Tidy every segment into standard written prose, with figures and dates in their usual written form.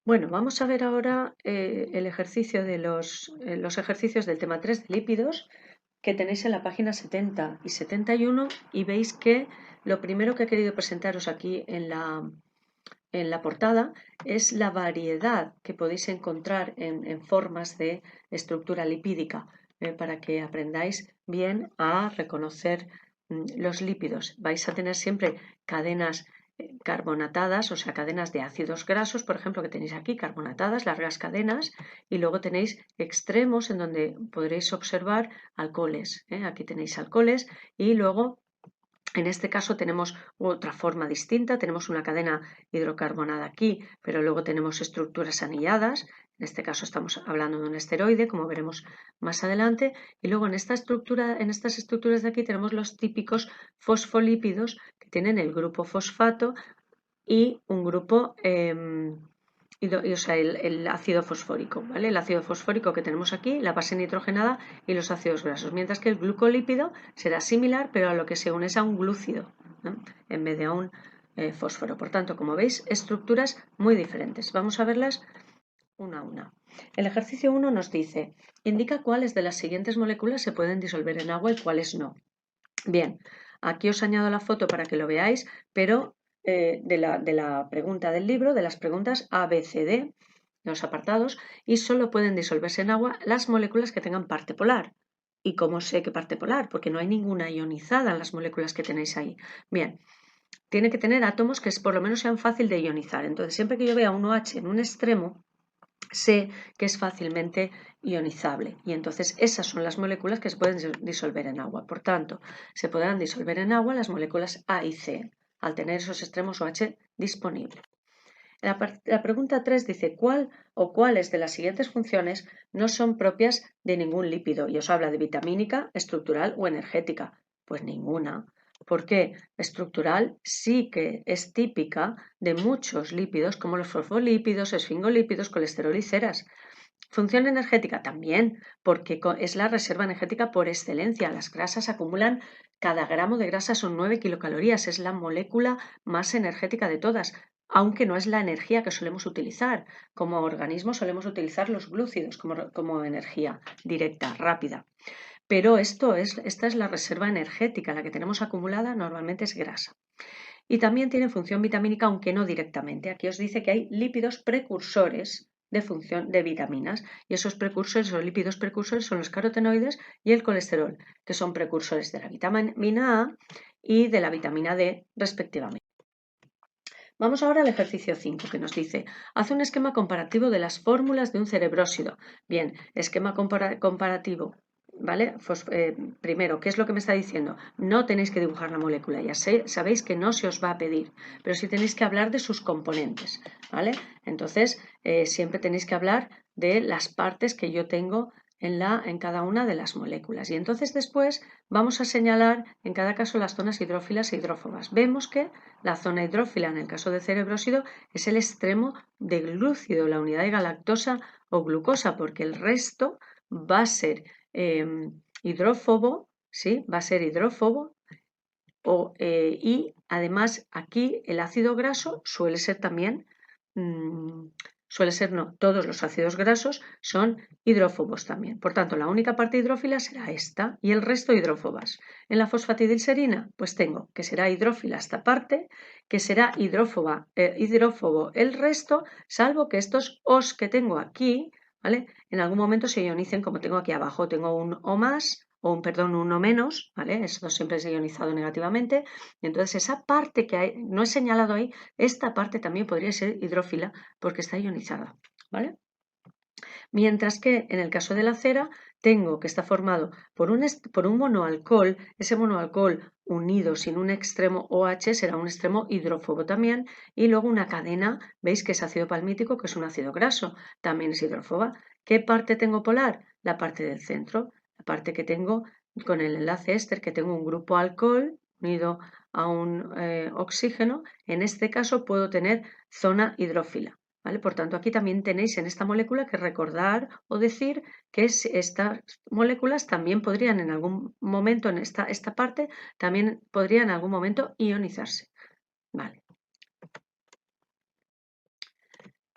Bueno, vamos a ver ahora el ejercicio de los ejercicios del tema 3 de lípidos que tenéis en la página 70 y 71 y veis que lo primero que he querido presentaros aquí en la portada es la variedad que podéis encontrar en formas de estructura lipídica para que aprendáis bien a reconocer los lípidos. Vais a tener siempre cadenas carbonatadas, o sea, cadenas de ácidos grasos, por ejemplo, que tenéis aquí, carbonatadas, largas cadenas, y luego tenéis extremos en donde podréis observar alcoholes. Aquí tenéis alcoholes y luego en este caso tenemos otra forma distinta, tenemos una cadena hidrocarbonada aquí, pero luego tenemos estructuras anilladas, en este caso estamos hablando de un esteroide, como veremos más adelante, y luego en estas estructuras de aquí tenemos los típicos fosfolípidos que tienen el grupo fosfato y un grupo o sea, el ácido fosfórico, ¿vale? El ácido fosfórico que tenemos aquí, la base nitrogenada y los ácidos grasos, mientras que el glucolípido será similar, pero a lo que se une es a un glúcido, ¿no? En vez de a un fósforo. Por tanto, como veis, estructuras muy diferentes. Vamos a verlas una a una. El ejercicio 1 nos dice, indica cuáles de las siguientes moléculas se pueden disolver en agua y cuáles no. Bien, aquí os añado la foto para que lo veáis, pero de la pregunta del libro, de las preguntas A, B, C, D, los apartados, y solo pueden disolverse en agua las moléculas que tengan parte polar. ¿Y cómo sé qué parte polar? Porque no hay ninguna ionizada en las moléculas que tenéis ahí. Bien, tiene que tener átomos que por lo menos sean fácil de ionizar. Entonces, siempre que yo vea un OH en un extremo, sé que es fácilmente ionizable y entonces esas son las moléculas que se pueden disolver en agua. Por tanto, se podrán disolver en agua las moléculas A y C al tener esos extremos OH disponibles. La pregunta 3 dice ¿cuál o cuáles de las siguientes funciones no son propias de ningún lípido? Y os habla de vitamínica, estructural o energética. Pues ninguna. ¿Por qué? Estructural sí que es típica de muchos lípidos como los fosfolípidos, esfingolípidos, colesterol y ceras. Función energética también, porque es la reserva energética por excelencia. Las grasas acumulan, cada gramo de grasa son 9 kilocalorías, es la molécula más energética de todas, aunque no es la energía que solemos utilizar. Como organismo solemos utilizar los glúcidos como energía directa, rápida. Pero esta es la reserva energética, la que tenemos acumulada normalmente es grasa. Y también tiene función vitamínica, aunque no directamente. Aquí os dice que hay lípidos precursores de función de vitaminas y esos precursores o lípidos precursores son los carotenoides y el colesterol, que son precursores de la vitamina A y de la vitamina D respectivamente. Vamos ahora al ejercicio 5 que nos dice, haz un esquema comparativo de las fórmulas de un cerebrósido. Bien, esquema comparativo, ¿vale? Pues, primero, ¿qué es lo que me está diciendo? No tenéis que dibujar la molécula, ya sabéis que no se os va a pedir, pero sí tenéis que hablar de sus componentes, ¿vale? Entonces, siempre tenéis que hablar de las partes que yo tengo en cada una de las moléculas. Y entonces después vamos a señalar en cada caso las zonas hidrófilas e hidrófobas. Vemos que la zona hidrófila en el caso de cerebrósido es el extremo de glúcido, la unidad de galactosa o glucosa, porque el resto va a ser hidrófobo, ¿sí? Va a ser hidrófobo y además aquí el ácido graso suele ser también no, todos los ácidos grasos son hidrófobos también. Por tanto, la única parte hidrófila será esta y el resto hidrófobas. En la fosfatidilserina, pues tengo que será hidrófila esta parte, que será hidrófobo el resto, salvo que estos Os que tengo aquí, ¿vale? En algún momento se ionicen como tengo aquí abajo. Tengo un O más, un O menos, ¿vale? Esto siempre es ionizado negativamente. Y entonces esa parte que no he señalado ahí, esta parte también podría ser hidrófila porque está ionizada, ¿vale? Mientras que en el caso de la cera tengo que está formado por un monoalcohol, ese monoalcohol unido sin un extremo OH será un extremo hidrófobo también, y luego una cadena, veis que es ácido palmítico, que es un ácido graso, también es hidrófoba. ¿Qué parte tengo polar? La parte del centro, la parte que tengo con el enlace éster, que tengo un grupo alcohol unido a un oxígeno, en este caso puedo tener zona hidrófila. ¿Vale? Por tanto, aquí también tenéis en esta molécula que recordar o decir que estas moléculas también podrían en algún momento, en esta parte, también podrían en algún momento ionizarse. Vale.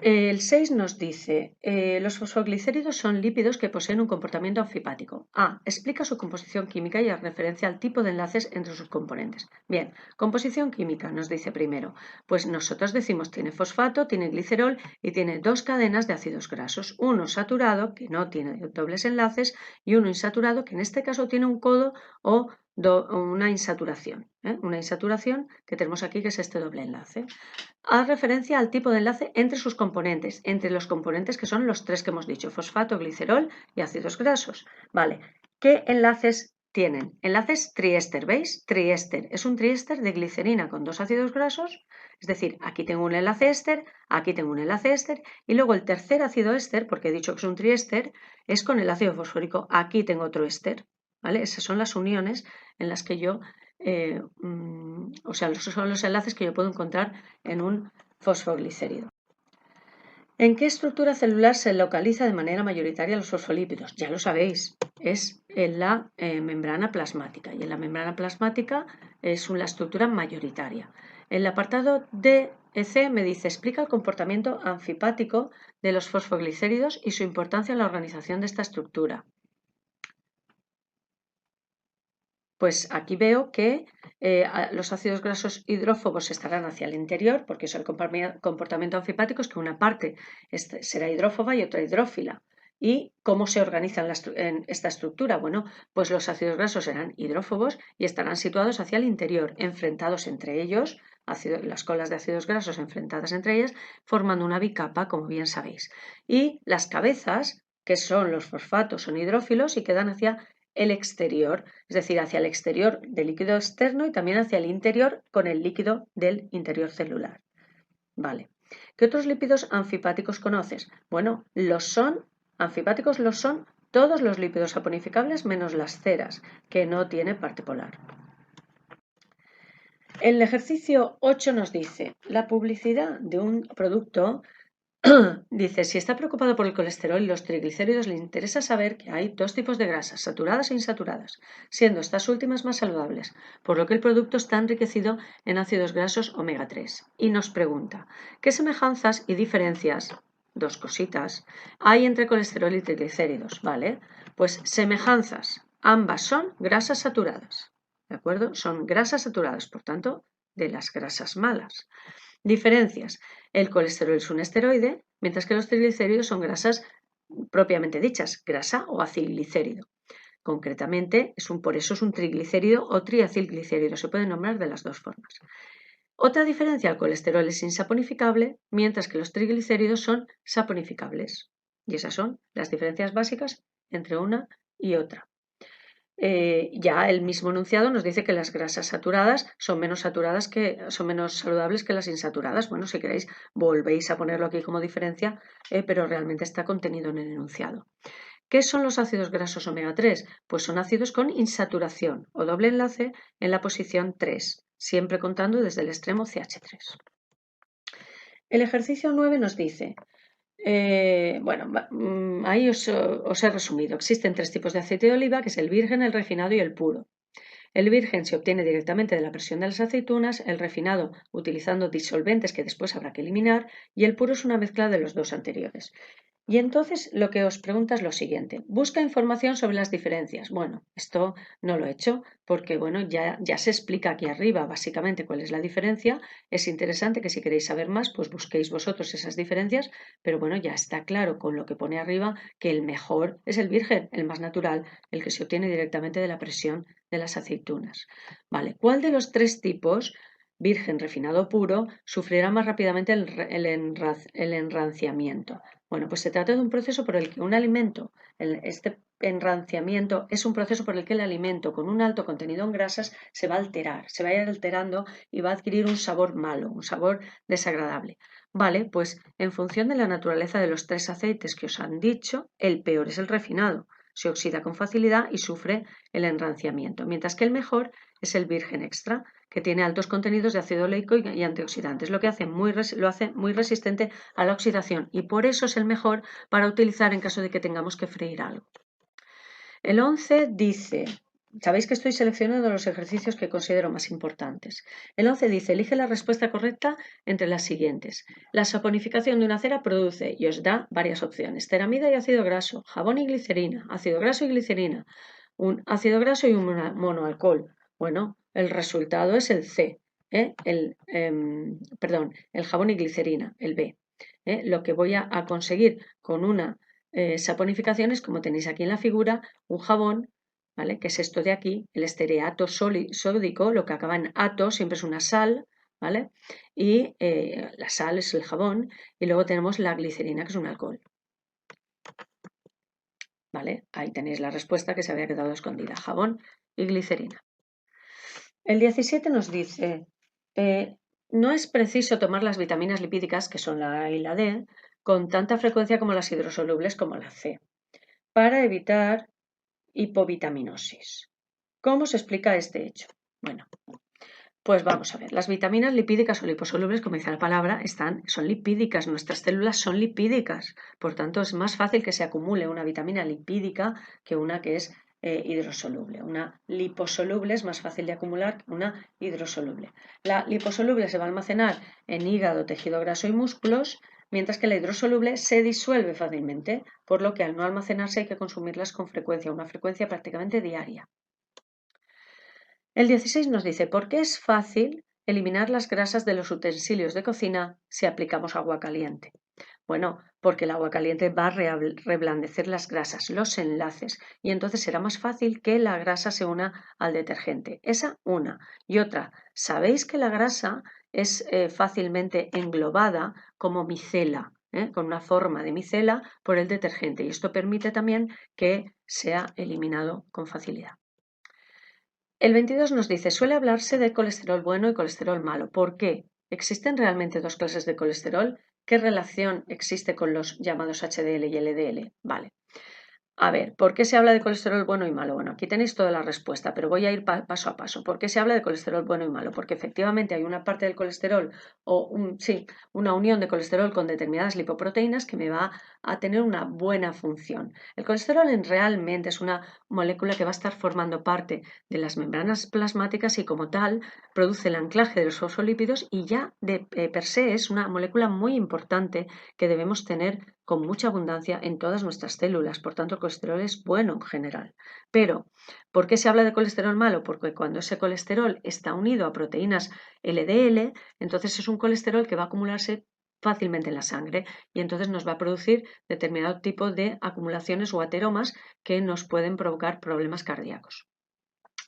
El 6 nos dice, los fosfoglicéridos son lípidos que poseen un comportamiento anfipático. A. Explica su composición química y hace referencia al tipo de enlaces entre sus componentes. Bien, composición química nos dice primero. Pues nosotros decimos tiene fosfato, tiene glicerol y tiene dos cadenas de ácidos grasos. Uno saturado, que no tiene dobles enlaces, y uno insaturado, que en este caso tiene un codo o una insaturación. Una insaturación que tenemos aquí, que es este doble enlace. Haz referencia al tipo de enlace entre sus componentes, entre los componentes que son los tres que hemos dicho, fosfato, glicerol y ácidos grasos. Vale, ¿qué enlaces tienen? Enlaces triéster, ¿veis? Triéster, es un triéster de glicerina con dos ácidos grasos, es decir, aquí tengo un enlace éster, aquí tengo un enlace éster, y luego el tercer ácido éster, porque he dicho que es un triéster, es con el ácido fosfórico, aquí tengo otro éster, ¿vale? Esas son las uniones en las que yo o sea, son los enlaces que yo puedo encontrar en un fosfoglicérido. ¿En qué estructura celular se localiza de manera mayoritaria los fosfolípidos? Ya lo sabéis, es en la membrana plasmática, y en la membrana plasmática es una estructura mayoritaria. El apartado D y C me dice, explica el comportamiento anfipático de los fosfoglicéridos y su importancia en la organización de esta estructura. Pues aquí veo que los ácidos grasos hidrófobos estarán hacia el interior, porque es el comportamiento anfipático, es que una parte será hidrófoba y otra hidrófila. ¿Y cómo se organizan en esta estructura? Bueno, pues los ácidos grasos serán hidrófobos y estarán situados hacia el interior, enfrentados entre ellos, las colas de ácidos grasos enfrentadas entre ellas, formando una bicapa, como bien sabéis. Y las cabezas, que son los fosfatos, son hidrófilos y quedan hacia el exterior, es decir, hacia el exterior del líquido externo y también hacia el interior con el líquido del interior celular. Vale. ¿Qué otros lípidos anfipáticos conoces? Bueno, anfipáticos los son todos los lípidos saponificables menos las ceras, que no tiene parte polar. El ejercicio 8 nos dice, la publicidad de un producto dice, si está preocupado por el colesterol y los triglicéridos, le interesa saber que hay dos tipos de grasas, saturadas e insaturadas, siendo estas últimas más saludables, por lo que el producto está enriquecido en ácidos grasos omega 3. Y nos pregunta, ¿qué semejanzas y diferencias, dos cositas, hay entre colesterol y triglicéridos? ¿Vale? Pues semejanzas, ambas son grasas saturadas, ¿de acuerdo? Son grasas saturadas, por tanto, de las grasas malas. Diferencias. El colesterol es un esteroide, mientras que los triglicéridos son grasas propiamente dichas, grasa o acilglicérido. Concretamente, por eso es un triglicérido o triacilglicérido, se puede nombrar de las dos formas. Otra diferencia, el colesterol es insaponificable, mientras que los triglicéridos son saponificables. Y esas son las diferencias básicas entre una y otra. Ya el mismo enunciado nos dice que las grasas saturadas son menos saludables que las insaturadas. Bueno, si queréis volvéis a ponerlo aquí como diferencia, pero realmente está contenido en el enunciado. ¿Qué son los ácidos grasos omega 3? Pues son ácidos con insaturación o doble enlace en la posición 3, siempre contando desde el extremo CH3. El ejercicio 9 nos dice, ahí os he resumido. Existen tres tipos de aceite de oliva, que es el virgen, el refinado y el puro. El virgen se obtiene directamente de la presión de las aceitunas, el refinado utilizando disolventes que después habrá que eliminar, y el puro es una mezcla de los dos anteriores. Y entonces lo que os pregunta es lo siguiente, busca información sobre las diferencias. Bueno, esto no lo he hecho porque bueno, ya se explica aquí arriba básicamente cuál es la diferencia. Es interesante que si queréis saber más, pues busquéis vosotros esas diferencias, pero bueno, ya está claro con lo que pone arriba que el mejor es el virgen, el más natural, el que se obtiene directamente de la presión de las aceitunas. Vale, ¿cuál de los tres tipos, virgen, refinado, puro, sufrirá más rápidamente el enranciamiento? Bueno, pues se trata de un proceso por el que un alimento, este enranciamiento, es un proceso por el que el alimento con un alto contenido en grasas se va a alterar, se va a ir alterando y va a adquirir un sabor malo, un sabor desagradable. Vale, pues en función de la naturaleza de los tres aceites que os han dicho, el peor es el refinado. Se oxida con facilidad y sufre el enranciamiento, mientras que el mejor es el virgen extra, que tiene altos contenidos de ácido oleico y antioxidantes, lo hace muy resistente a la oxidación y por eso es el mejor para utilizar en caso de que tengamos que freír algo. El 11 dice, Sabéis que estoy seleccionando los ejercicios que considero más importantes. El 11 dice, elige la respuesta correcta entre las siguientes. La saponificación de una cera produce, y os da varias opciones, ceramida y ácido graso, jabón y glicerina, ácido graso y glicerina, un ácido graso y un monoalcohol. Bueno, el resultado es el C, el jabón y glicerina, el B. Lo que voy a conseguir con una saponificación es, como tenéis aquí en la figura, un jabón, ¿vale? Que es esto de aquí, el estereato sódico, lo que acaba en ato, siempre es una sal, ¿vale? Y la sal es el jabón, y luego tenemos la glicerina, que es un alcohol. ¿Vale? Ahí tenéis la respuesta que se había quedado escondida, jabón y glicerina. El 17 nos dice, no es preciso tomar las vitaminas lipídicas, que son la A y la D, con tanta frecuencia como las hidrosolubles como la C, para evitar hipovitaminosis. ¿Cómo se explica este hecho? Bueno, pues vamos a ver. Las vitaminas lipídicas o liposolubles, como dice la palabra, son lipídicas. Nuestras células son lipídicas. Por tanto, es más fácil que se acumule una vitamina lipídica que una que es hidrosoluble. Una liposoluble es más fácil de acumular que una hidrosoluble. La liposoluble se va a almacenar en hígado, tejido graso y músculos, mientras que la hidrosoluble se disuelve fácilmente, por lo que al no almacenarse hay que consumirlas con frecuencia, una frecuencia prácticamente diaria. El 16 nos dice, ¿por qué es fácil eliminar las grasas de los utensilios de cocina si aplicamos agua caliente? Bueno, porque el agua caliente va a reblandecer las grasas, los enlaces, y entonces será más fácil que la grasa se una al detergente. Esa una. Y otra, ¿sabéis que la grasa es fácilmente englobada como micela, con una forma de micela por el detergente? Y esto permite también que sea eliminado con facilidad. El 22 nos dice, suele hablarse de colesterol bueno y colesterol malo. ¿Por qué? ¿Existen realmente dos clases de colesterol? ¿Qué relación existe con los llamados HDL y LDL? Vale. A ver, ¿por qué se habla de colesterol bueno y malo? Bueno, aquí tenéis toda la respuesta, pero voy a ir paso a paso. ¿Por qué se habla de colesterol bueno y malo? Porque efectivamente hay una parte del colesterol, una unión de colesterol con determinadas lipoproteínas que me va a tener una buena función. El colesterol realmente es una molécula que va a estar formando parte de las membranas plasmáticas y como tal produce el anclaje de los fosfolípidos y ya de per se es una molécula muy importante que debemos tener con mucha abundancia en todas nuestras células. Por tanto, el colesterol es bueno en general. Pero, ¿por qué se habla de colesterol malo? Porque cuando ese colesterol está unido a proteínas LDL, entonces es un colesterol que va a acumularse fácilmente en la sangre y entonces nos va a producir determinado tipo de acumulaciones o ateromas que nos pueden provocar problemas cardíacos.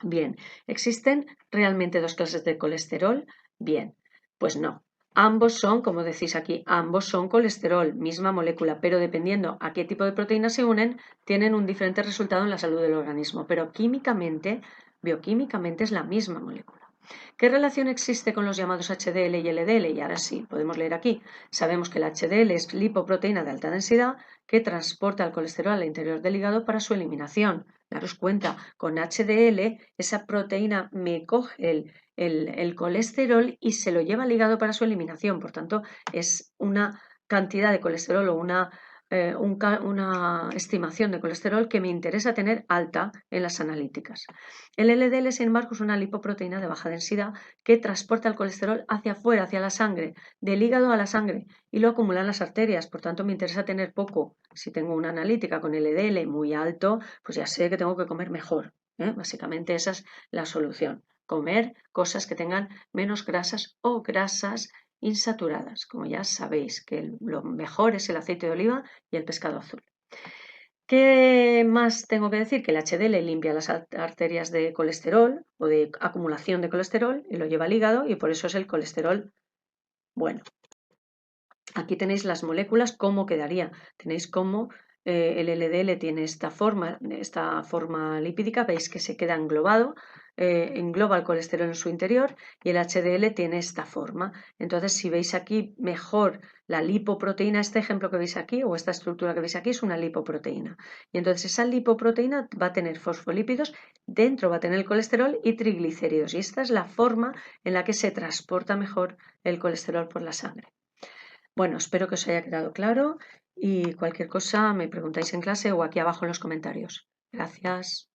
Bien, ¿existen realmente dos clases de colesterol? Bien, pues no. Ambos son, como decís aquí, ambos son colesterol, misma molécula, pero dependiendo a qué tipo de proteínas se unen, tienen un diferente resultado en la salud del organismo. Pero químicamente, bioquímicamente es la misma molécula. ¿Qué relación existe con los llamados HDL y LDL? Y ahora sí, podemos leer aquí. Sabemos que el HDL es lipoproteína de alta densidad que transporta el colesterol al interior del hígado para su eliminación. Daros cuenta, con HDL esa proteína me coge el colesterol y se lo lleva al hígado para su eliminación. Por tanto, es una cantidad de colesterol o una estimación de colesterol que me interesa tener alta en las analíticas. El LDL, sin embargo, es una lipoproteína de baja densidad que transporta el colesterol hacia afuera, hacia la sangre, del hígado a la sangre y lo acumula en las arterias. Por tanto, me interesa tener poco. Si tengo una analítica con LDL muy alto, pues ya sé que tengo que comer mejor. Básicamente esa es la solución. Comer cosas que tengan menos grasas o grasas insaturadas. Como ya sabéis que lo mejor es el aceite de oliva y el pescado azul. ¿Qué más tengo que decir? Que el HDL limpia las arterias de colesterol o de acumulación de colesterol y lo lleva al hígado y por eso es el colesterol bueno. Aquí tenéis las moléculas, cómo quedaría. Tenéis cómo el LDL tiene esta forma lipídica, veis que se queda englobado, engloba el colesterol en su interior y el HDL tiene esta forma. Entonces, si veis aquí mejor la lipoproteína, este ejemplo que veis aquí o esta estructura que veis aquí es una lipoproteína. Y entonces esa lipoproteína va a tener fosfolípidos, dentro va a tener el colesterol y triglicéridos. Y esta es la forma en la que se transporta mejor el colesterol por la sangre. Bueno, espero que os haya quedado claro y cualquier cosa me preguntáis en clase o aquí abajo en los comentarios. Gracias.